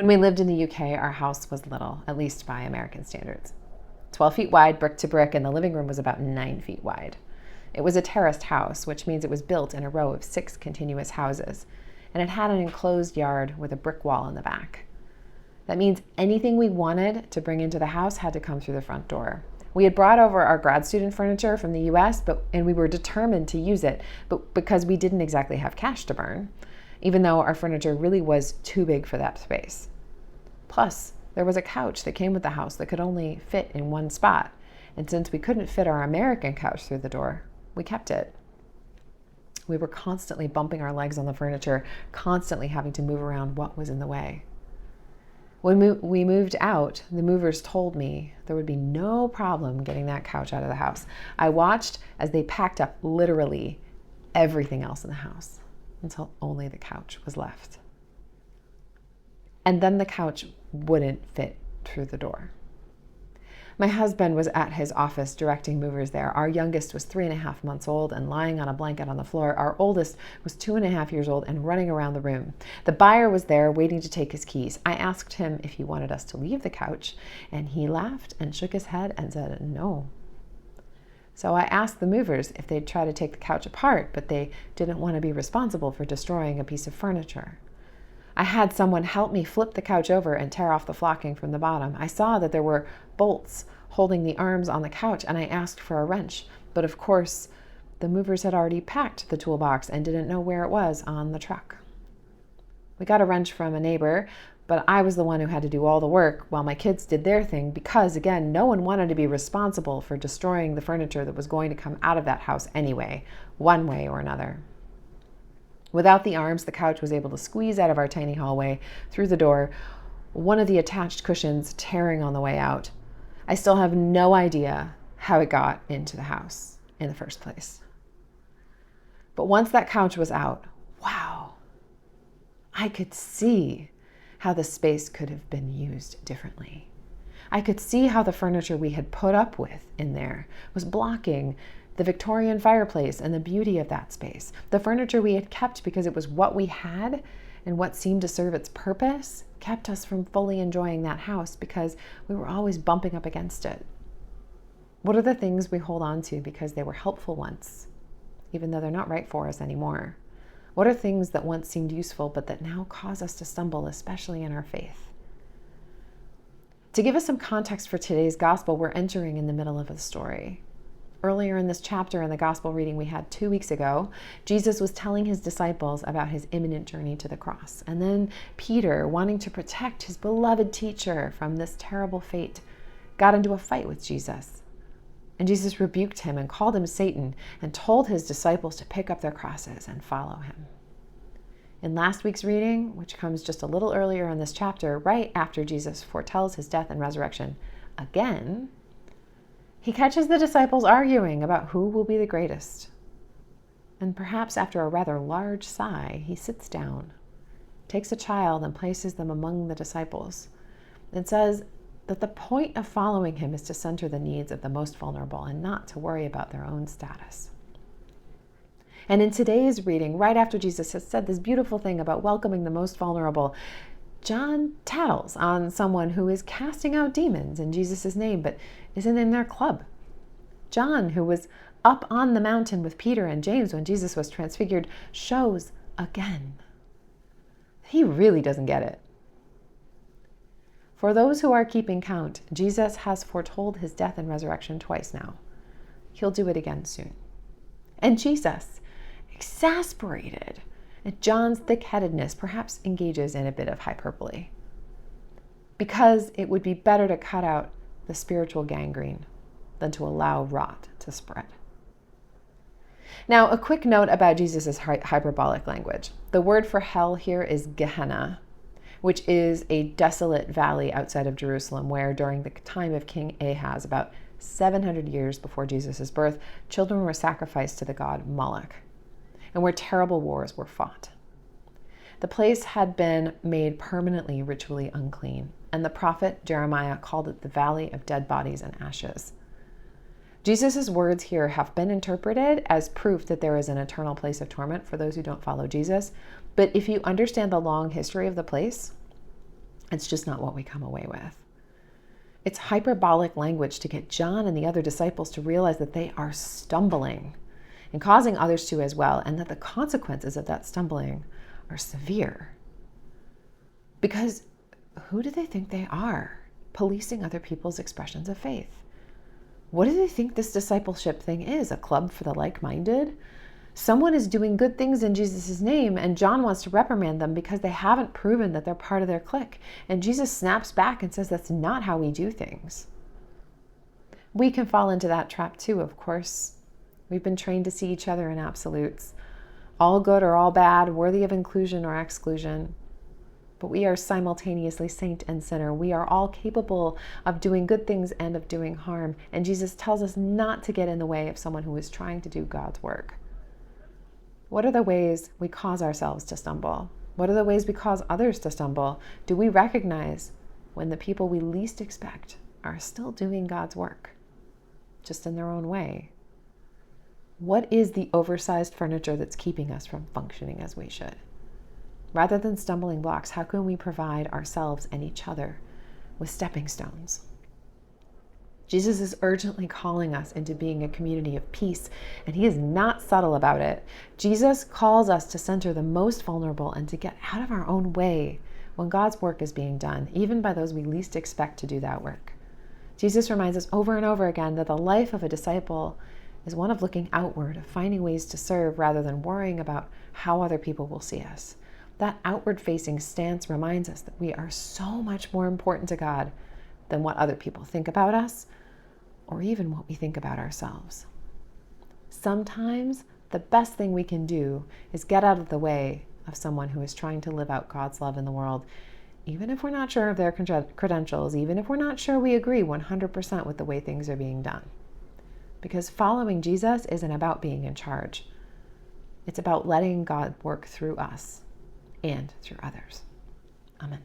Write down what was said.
When we lived in the UK, our house was little, at least by American standards. 12 feet wide, brick to brick, and the living room was about 9 feet wide. It was a terraced house, which means it was built in a row of 6 continuous houses, and it had an enclosed yard with a brick wall in the back. That means anything we wanted to bring into the house had to come through the front door. We had brought over our grad student furniture from the US, and we were determined to use it, but because we didn't exactly have cash to burn, even though our furniture really was too big for that space. Plus, there was a couch that came with the house that could only fit in one spot, and since we couldn't fit our American couch through the door, we kept it. We were constantly bumping our legs on the furniture, constantly having to move around what was in the way. When we moved out, the movers told me there would be no problem getting that couch out of the house. I watched as they packed up literally everything else in the house until only the couch was left. And then the couch wouldn't fit through the door. My husband was at his office directing movers there. Our youngest was 3.5 months old and lying on a blanket on the floor. Our oldest was 2.5 years old and running around the room. The buyer was there waiting to take his keys. I asked him if he wanted us to leave the couch, and he laughed and shook his head and said no. So I asked the movers if they'd try to take the couch apart, but they didn't want to be responsible for destroying a piece of furniture. I had someone help me flip the couch over and tear off the flocking from the bottom. I saw that there were bolts holding the arms on the couch, and I asked for a wrench. But of course, the movers had already packed the toolbox and didn't know where it was on the truck. We got a wrench from a neighbor, but I was the one who had to do all the work while my kids did their thing because, again, no one wanted to be responsible for destroying the furniture that was going to come out of that house anyway, one way or another. Without the arms, the couch was able to squeeze out of our tiny hallway through the door, one of the attached cushions tearing on the way out. I still have no idea how it got into the house in the first place. But once that couch was out, wow, I could see how the space could have been used differently. I could see how the furniture we had put up with in there was blocking the Victorian fireplace and the beauty of that space. The furniture we had kept because it was what we had and what seemed to serve its purpose kept us from fully enjoying that house because we were always bumping up against it. What are the things we hold on to because they were helpful once, even though they're not right for us anymore? What are things that once seemed useful but that now cause us to stumble, especially in our faith? To give us some context for today's gospel, we're entering in the middle of a story. Earlier in this chapter in the gospel reading we had 2 weeks ago, Jesus was telling his disciples about his imminent journey to the cross. And then Peter, wanting to protect his beloved teacher from this terrible fate, got into a fight with Jesus. And Jesus rebuked him and called him Satan and told his disciples to pick up their crosses and follow him. In last week's reading, which comes just a little earlier in this chapter, right after Jesus foretells his death and resurrection again, he catches the disciples arguing about who will be the greatest. And perhaps after a rather large sigh, he sits down, takes a child and places them among the disciples, and says that the point of following him is to center the needs of the most vulnerable and not to worry about their own status. And in today's reading, right after Jesus has said this beautiful thing about welcoming the most vulnerable, John tattles on someone who is casting out demons in Jesus' name, but isn't in their club. John, who was up on the mountain with Peter and James when Jesus was transfigured, shows again. He really doesn't get it. For those who are keeping count, Jesus has foretold his death and resurrection twice now. He'll do it again soon. And Jesus, exasperated at John's thick-headedness, perhaps engages in a bit of hyperbole, because it would be better to cut out the spiritual gangrene than to allow rot to spread. Now, a quick note about Jesus' hyperbolic language. The word for hell here is Gehenna, which is a desolate valley outside of Jerusalem where, during the time of King Ahaz, about 700 years before Jesus' birth, children were sacrificed to the god Moloch, and where terrible wars were fought. The place had been made permanently ritually unclean, and the prophet Jeremiah called it the valley of dead bodies and ashes. Jesus' words here have been interpreted as proof that there is an eternal place of torment for those who don't follow Jesus. But if you understand the long history of the place, It's just not what we come away with. It's hyperbolic language to get John and the other disciples to realize that they are stumbling and causing others to as well, and that the consequences of that stumbling are severe. Because who do they think they are, policing other people's expressions of faith? What do they think this discipleship thing is? A club for the like-minded? Someone is doing good things in Jesus' name, and John wants to reprimand them because they haven't proven that they're part of their clique. And Jesus snaps back and says that's not how we do things. We can fall into that trap too, of course. We've been trained to see each other in absolutes, all good or all bad, worthy of inclusion or exclusion. But we are simultaneously saint and sinner. We are all capable of doing good things and of doing harm. And Jesus tells us not to get in the way of someone who is trying to do God's work. What are the ways we cause ourselves to stumble? What are the ways we cause others to stumble? Do we recognize when the people we least expect are still doing God's work, just in their own way? What is the oversized furniture that's keeping us from functioning as we should? Rather than stumbling blocks, how can we provide ourselves and each other with stepping stones? Jesus is urgently calling us into being a community of peace, and he is not subtle about it. Jesus calls us to center the most vulnerable and to get out of our own way when God's work is being done, even by those we least expect to do that work. Jesus reminds us over and over again that the life of a disciple is one of looking outward, of finding ways to serve rather than worrying about how other people will see us. That outward-facing stance reminds us that we are so much more important to God than what other people think about us, or even what we think about ourselves. Sometimes the best thing we can do is get out of the way of someone who is trying to live out God's love in the world, even if we're not sure of their credentials, even if we're not sure we agree 100% with the way things are being done. Because following Jesus isn't about being in charge. It's about letting God work through us and through others. Amen.